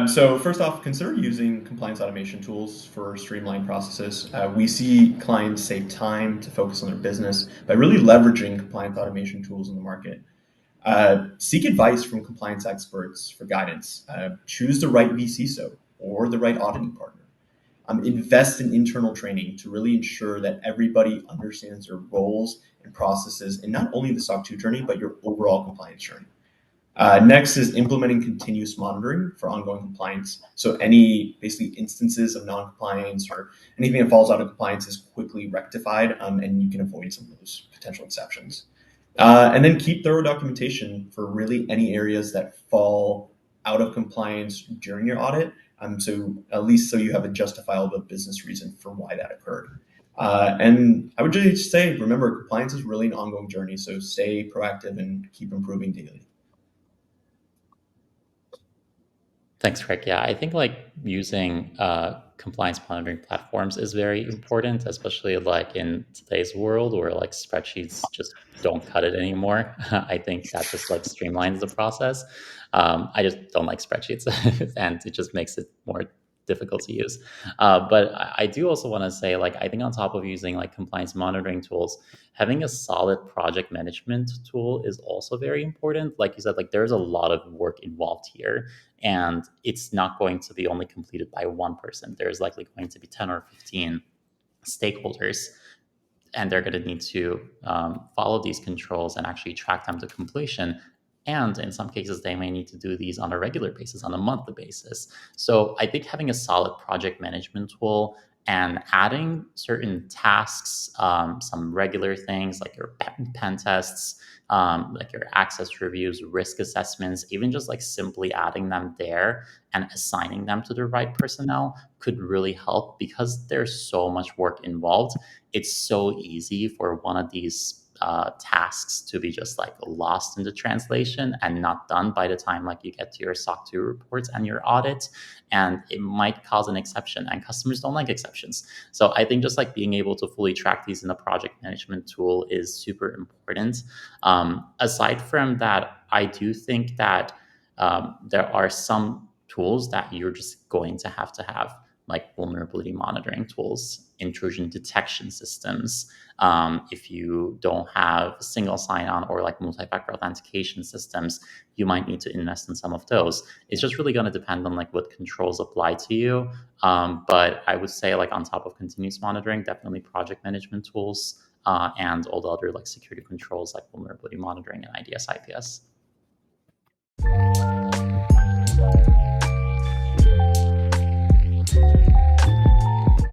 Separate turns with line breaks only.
So first off, consider using compliance automation tools for streamlined processes. We see clients save time to focus on their business by really leveraging compliance automation tools in the market. Seek advice from compliance experts for guidance. Choose the right VCSO or the right auditing partner. Invest in internal training to really ensure that everybody understands their roles and processes in not only the SOC 2 journey, but your overall compliance journey. Next is implementing continuous monitoring for ongoing compliance. So any basically instances of non-compliance or anything that falls out of compliance is quickly rectified, and you can avoid some of those potential exceptions. And then keep thorough documentation for really any areas that fall out of compliance during your audit. So at least so you have a justifiable business reason for why that occurred. And I would just say, remember, compliance is really an ongoing journey. So stay proactive and keep improving daily.
Thanks, Craig. Yeah, I think like using compliance monitoring platforms is very important, especially like in today's world where like spreadsheets just don't cut it anymore. I think that just like streamlines the process. I just don't like spreadsheets, and it just makes it more difficult to use. But I do also want to say, like, I think on top of using like compliance monitoring tools, having a solid project management tool is also very important. Like you said, like there's a lot of work involved here, and it's not going to be only completed by one person. There's likely going to be 10 or 15 stakeholders, and they're going to need to follow these controls and actually track them to completion. And in some cases, they may need to do these on a regular basis, on a monthly basis. So I think having a solid project management tool and adding certain tasks, some regular things like your pen tests, like your access reviews, risk assessments, even just like simply adding them there and assigning them to the right personnel could really help, because there's so much work involved. It's so easy for one of these tasks to be just like lost in the translation and not done by the time like you get to your SOC 2 reports and your audit, and it might cause an exception, and customers don't like exceptions. So I think just like being able to fully track these in a project management tool is super important. Aside from that, I do think that there are some tools that you're just going to have, like vulnerability monitoring tools, intrusion detection systems. If you don't have single sign-on or like multi-factor authentication systems, you might need to invest in some of those. It's just really going to depend on like what controls apply to you. But I would say like on top of continuous monitoring, definitely project management tools and all the other like security controls like vulnerability monitoring and IDS, IPS.